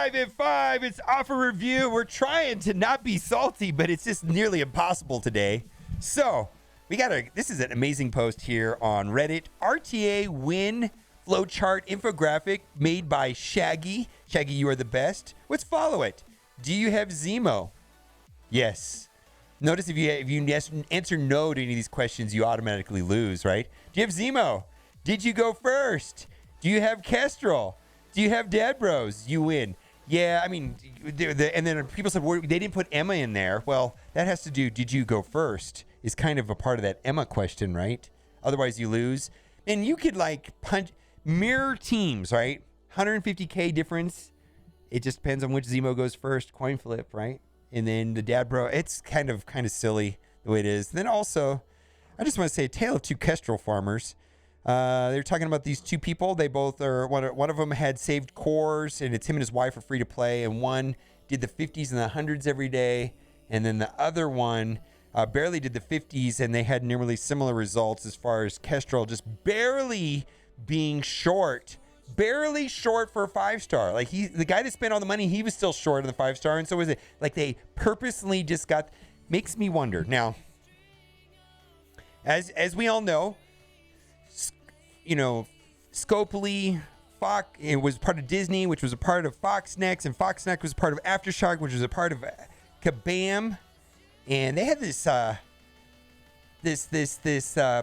5 at 5. It's offer review. We're trying to not be salty, but it's just nearly impossible today. So this is an amazing post here on Reddit. RTA win flowchart infographic made by Shaggy. Shaggy, you are the best. Let's follow it. Do you have Zemo? Yes. Notice if you answer no to any of these questions, you automatically lose, right? Do you have Zemo? Did you go first? Do you have Kestrel? Do you have Dad Bros? You win. Yeah, I mean, and then people said they didn't put Emma in there. Well, that has to do, did you go first? Is kind of a part of that Emma question, right? Otherwise, you lose. And you could mirror teams, right? 150K difference. It just depends on which Zemo goes first. Coin flip, right? And then the Dad Bro. It's kind of silly the way it is. And then also, I just want to say a tale of two Kestrel farmers. They're talking about these two people. They both are, one of them had saved cores, and it's him and his wife are free to play. And one did the 50s and the 100s every day. And then the other one barely did the 50s, and they had nearly similar results as far as Kestrel just barely being short. Barely short for a 5-star. Like the guy that spent all the money, he was still short of the 5-star. And so was it like they purposely just makes me wonder. Now, as we all know, Scopely, Fox, it was part of Disney, which was a part of Fox Next, and Fox Next was part of Aftershock, which was a part of Kabam, and they had this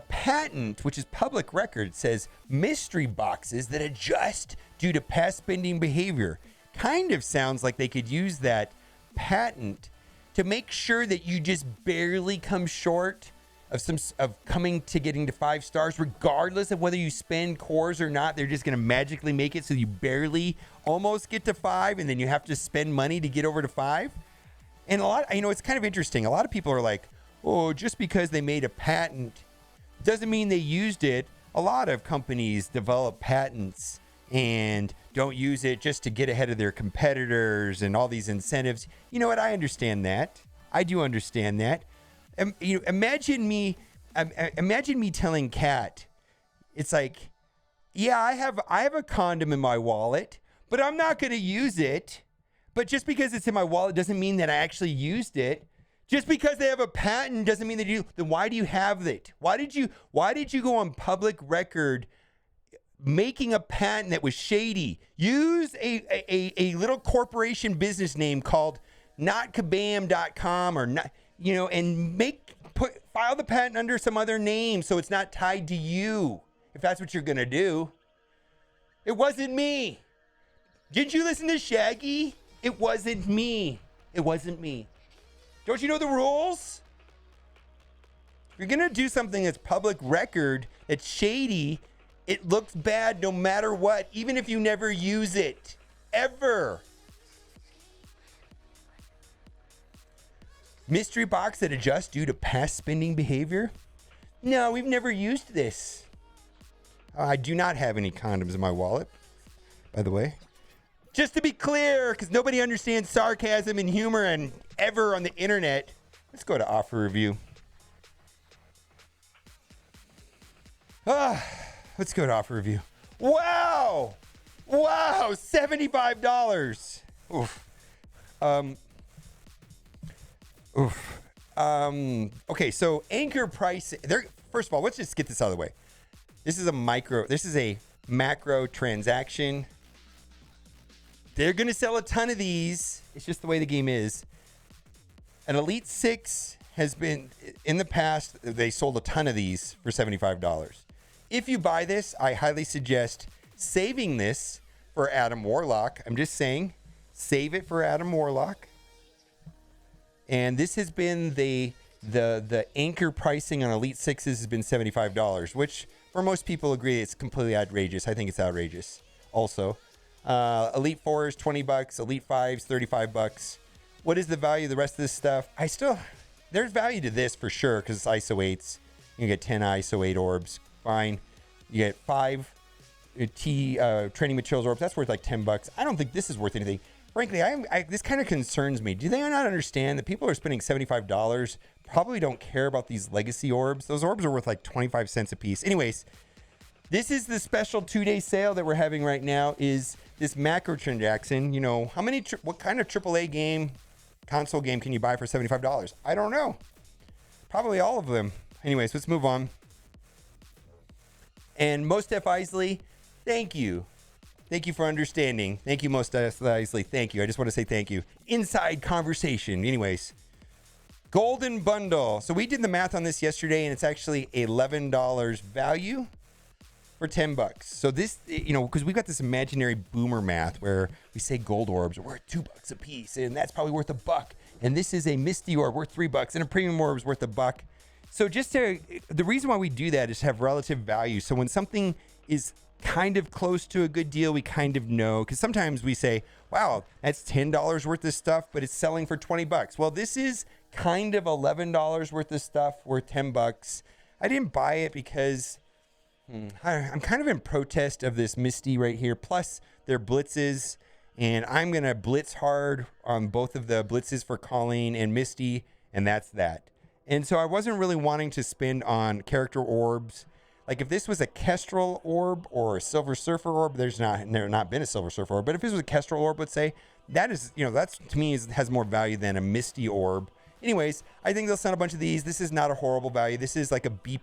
patent, which is public record, says mystery boxes that adjust due to past spending behavior. Kind of sounds like they could use that patent to make sure that you just barely come short of coming to getting to 5 stars, regardless of whether you spend cores or not. They're just going to magically make it so you barely almost get to 5, and then you have to spend money to get over to 5. And it's kind of interesting. A lot of people are like, oh, just because they made a patent doesn't mean they used it. A lot of companies develop patents and don't use it just to get ahead of their competitors and all these incentives. You know what? I understand that. I do understand that. Imagine me telling Kat, it's like, yeah, I have a condom in my wallet, but I'm not going to use it. But just because it's in my wallet doesn't mean that I actually used it. Just because they have a patent doesn't mean that you. Then why do you have it? Why did you go on public record making a patent that was shady? Use a little corporation business name called notkabam.com or not. And file the patent under some other name so it's not tied to you, if that's what you're going to do. It wasn't me. Didn't you listen to Shaggy? It wasn't me. It wasn't me. Don't you know the rules? If you're going to do something that's public record, that's shady, it looks bad no matter what, even if you never use it. Ever. Mystery box that adjusts due to past spending behavior? No, we've never used this. I do not have any condoms in my wallet, by the way. Just to be clear, because nobody understands sarcasm and humor and ever on the internet. Let's go to offer review. Let's go to offer review. Wow, $75. Oof. Okay, so anchor price. First of all, let's just get this out of the way. This is a macro transaction. They're going to sell a ton of these. It's just the way the game is. An Elite 6 has been, in the past, they sold a ton of these for $75. If you buy this, I highly suggest saving this for Adam Warlock. I'm just saying, save it for Adam Warlock. And this has been the anchor pricing on Elite 6s has been $75, which for most people agree it's completely outrageous. I think it's outrageous also. Elite 4s, $20. Elite 5s, $35. What is the value of the rest of this stuff? There's value to this for sure because it's ISO 8s. You get 10 ISO 8 orbs. Fine. You get 5 training materials orbs. That's worth like $10. I don't think this is worth anything. Frankly, this kind of concerns me. Do they not understand that people are spending $75 probably don't care about these legacy orbs? Those orbs are worth like 25 cents a piece. Anyways, This is the special 2-day sale that we're having right now. Is this macro transaction? You know, what kind of AAA game, console game can you buy for $75? I don't know. Probably all of them. Anyways, let's move on. And Most F. Isley, thank you. Thank you for understanding. Thank you, Most F. Isley. Thank you. I just want to say thank you. Inside conversation. Anyways, Golden Bundle. So we did the math on this yesterday, and it's actually $11 value for $10. So this, you know, because we've got this imaginary boomer math where we say gold orbs are worth $2 a piece, and that's probably worth $1. And this is a Misty orb worth $3, and a premium orb is worth $1. So the reason why we do that is to have relative value. So when something is kind of close to a good deal, we kind of know, because sometimes we say, wow, that's $10 worth of stuff, but it's selling for $20. Well, this is kind of $11 worth of stuff worth $10. I didn't buy it because I'm kind of in protest of this Misty right here. Plus their blitzes, and I'm going to blitz hard on both of the blitzes for Colleen and Misty, and that's that. And so I wasn't really wanting to spend on character orbs. Like if this was a Kestrel orb or a Silver Surfer orb, there's not been a Silver Surfer orb. But if this was a Kestrel orb, let's say, that is, you know, that's to me has more value than a Misty orb. Anyways, I think they'll send a bunch of these. This is not a horrible value. This is like a B+,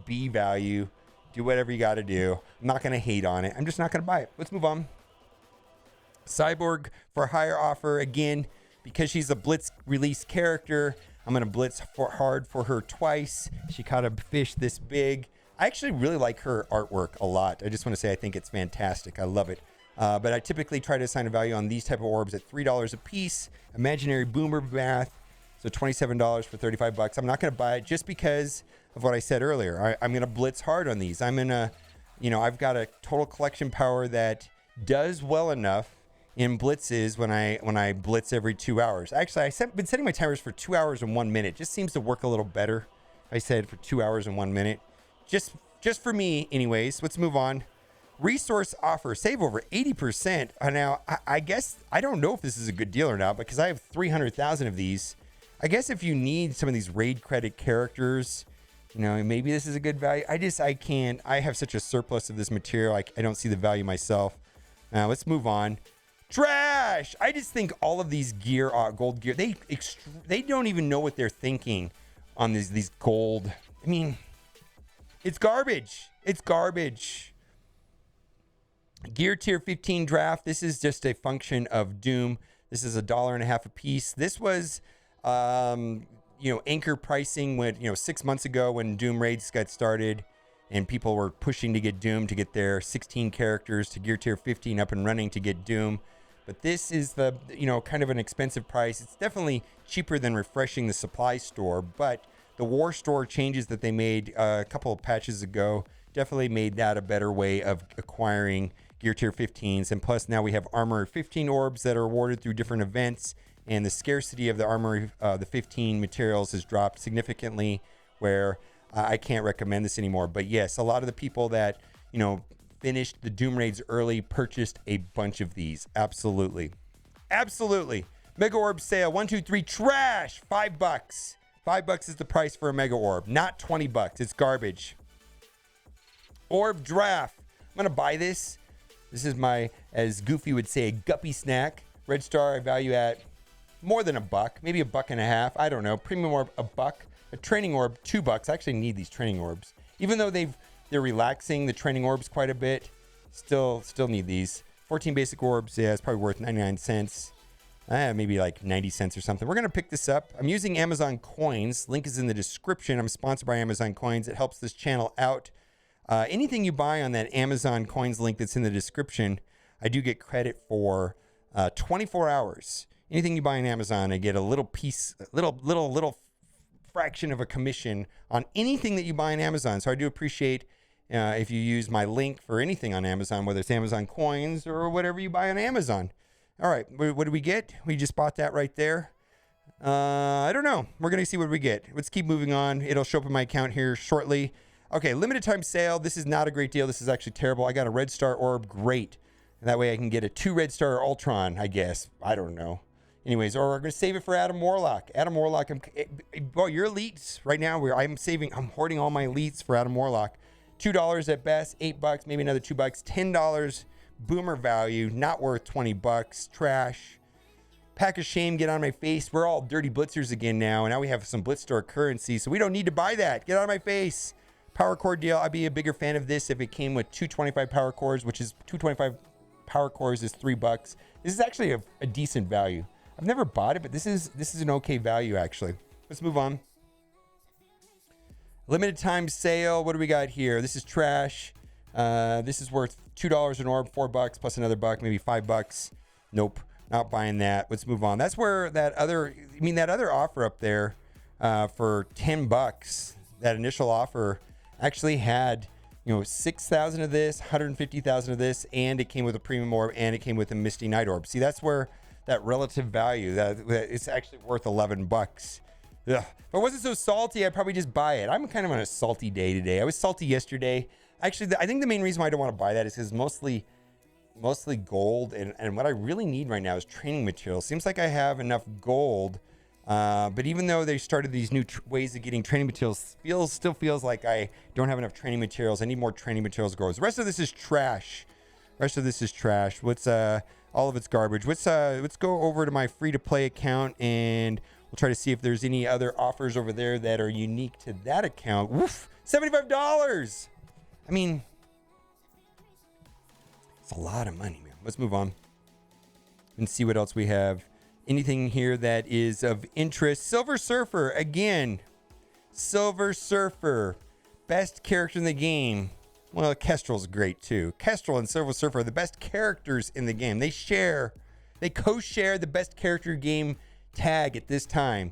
B value. Do whatever you got to do. I'm not going to hate on it. I'm just not going to buy it. Let's move on. Cyborg for higher offer. Again, because she's a Blitz release character, I'm going to blitz hard for her twice. She caught a fish this big. I actually really like her artwork a lot. I just want to say I think it's fantastic. I love it. But I typically try to assign a value on these type of orbs at $3 a piece. Imaginary boomer math. So $27 for $35. I'm not going to buy it just because of what I said earlier. I'm going to blitz hard on these. I'm going to, you know, I've got a total collection power that does well enough in blitzes when I blitz every 2 hours. Actually, I've been setting my timers for 2 hours and 1 minute. Just seems to work a little better. I said for 2 hours and 1 minute. Just for me, anyways. Let's move on. Resource offer, save over 80%. Now, I guess I don't know if this is a good deal or not because I have 300,000 of these. I guess if you need some of these raid credit characters, you know, maybe this is a good value. I can't. I have such a surplus of this material. I don't see the value myself. Now, let's move on. Trash! I just think all of these gear, gold gear, they don't even know what they're thinking on these gold. I mean, it's garbage. It's garbage. Gear tier 15 draft. This is just a function of Doom. This is $1.50 a piece. This was, anchor pricing when, 6 months ago when Doom raids got started and people were pushing to get Doom to get their 16 characters to gear tier 15 up and running to get Doom. But this is the, kind of an expensive price. It's definitely cheaper than refreshing the supply store, but the war store changes that they made a couple of patches ago definitely made that a better way of acquiring gear tier 15s. And plus now we have armor 15 orbs that are awarded through different events, and the scarcity of the armor, the 15 materials has dropped significantly where I can't recommend this anymore. But yes, a lot of the people that, finished the Doom raids early purchased a bunch of these. Absolutely. Absolutely. Mega Orb sale, 1, 2, 3, trash, $5. $5 is the price for a Mega Orb, not $20. It's garbage. Orb Draft. I'm going to buy this. This is my, as Goofy would say, a guppy snack. Red Star I value at more than $1, maybe $1.50. I don't know. Premium Orb, $1. A Training Orb, $2. I actually need these Training Orbs. Even though they're relaxing the Training Orbs quite a bit, still need these. 14 basic orbs, yeah, it's probably worth 99 cents. Maybe like 90 cents or something. We're going to pick this up. I'm using Amazon Coins. Link is in the description. I'm sponsored by Amazon Coins. It helps this channel out. Anything you buy on that Amazon Coins link that's in the description, I do get credit for 24 hours. Anything you buy on Amazon, I get a little piece, little fraction of a commission on anything that you buy on Amazon. So I do appreciate if you use my link for anything on Amazon, whether it's Amazon Coins or whatever you buy on Amazon. All right, what did we get? We just bought that right there. I don't know. We're going to see what we get. Let's keep moving on. It'll show up in my account here shortly. Okay, limited time sale. This is not a great deal. This is actually terrible. I got a Red Star Orb. Great. And that way I can get a 2 Red Star Ultron, I guess. I don't know. Anyways, or we're going to save it for Adam Warlock. Adam Warlock, your elites right now, I'm hoarding all my elites for Adam Warlock. $2 at best, $8, maybe another $2, $10 boomer value, not worth $20, trash. Pack of shame, get on my face. We're all dirty blitzers again now, and now we have some Blitz Store currency, so we don't need to buy that. Get out of my face. Power core deal, I'd be a bigger fan of this if it came with 225 power cores, which is 225 power cores is $3. This is actually a decent value. I've never bought it, but this is an okay value actually. Let's move on. Limited time sale. What do we got here? This is trash. This is worth $2 an orb, $4 plus another buck, maybe $5. Nope, not buying that. Let's move on. That's where that other offer up there for $10. That initial offer actually had 6,000 of this, 150,000 of this, and it came with a premium orb, and it came with a Misty Night Orb. See, that's where that relative value that it's actually worth $11. Ugh. If I wasn't so salty, I'd probably just buy it. I'm kind of on a salty day today. I was salty yesterday. Actually, I think the main reason why I don't want to buy that is because mostly gold, and what I really need right now is training materials. Seems like I have enough gold, but even though they started these new ways of getting training materials, still feels like I don't have enough training materials. I need more training materials gold. The rest of this is trash. What's all of it's garbage. Let's go over to my free-to-play account, and we'll try to see if there's any other offers over there that are unique to that account. Woof, $75. I mean, it's a lot of money, man. Let's move on and see what else we have. Anything here that is of interest? Silver Surfer, again. Silver Surfer, best character in the game. Well, Kestrel's great too. Kestrel and Silver Surfer are the best characters in the game. They co-share the best character game tag at this time.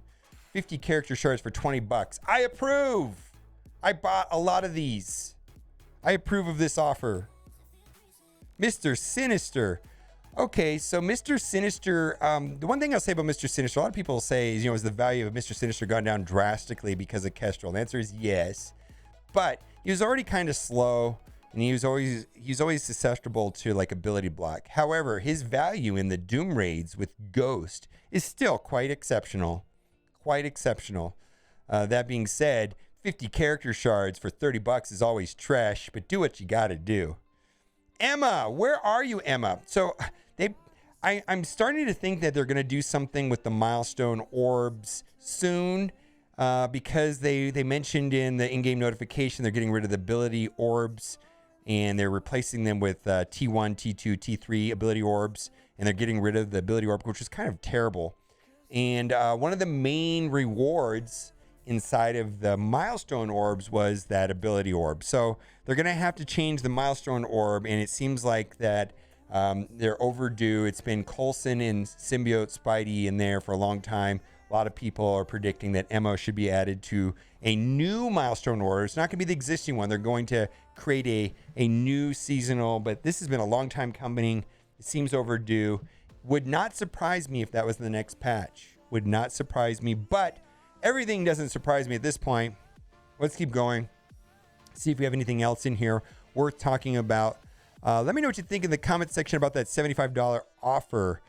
50 character shards for $20. I approve. I bought a lot of these. I approve of this offer. Mr. Sinister. Okay, so Mr. Sinister, the one thing I'll say about Mr. Sinister, a lot of people say is the value of Mr. Sinister gone down drastically because of Kestrel. The answer is yes. But he was already kind of slow, and he's always susceptible to like ability block. However, his value in the Doom raids with Ghost is still quite exceptional. That being said, 50 character shards for $30 is always trash, but do what you got to do. Emma, where are you, Emma? So I'm starting to think that they're going to do something with the milestone orbs soon. Because they mentioned in the in-game notification they're getting rid of the ability orbs, and they're replacing them with T1, T2, T3 ability orbs, and they're getting rid of the ability orb, which is kind of terrible. And one of the main rewards inside of the milestone orbs was that ability orb. So they're going to have to change the milestone orb, and it seems like that they're overdue. It's been Coulson and Symbiote Spidey in there for a long time. A lot of people are predicting that Emma should be added to a new milestone order. It's not going to be the existing one. They're going to create a new seasonal, but this has been a long time coming. It seems overdue. Would not surprise me if that was the next patch. Would not surprise me, but everything doesn't surprise me at this point. Let's keep going. See if we have anything else in here worth talking about. Let me know what you think in the comment section about that $75 offer.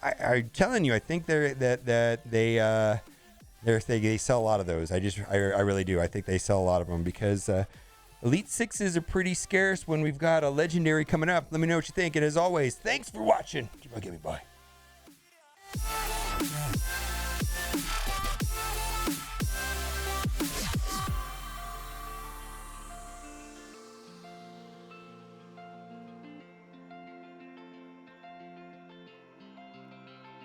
I'm telling you, I think they sell a lot of those. I really do. I think they sell a lot of them because Elite Sixes are pretty scarce when we've got a legendary coming up. Let me know what you think. And as always, thanks for watching. Keep on giving. Bye.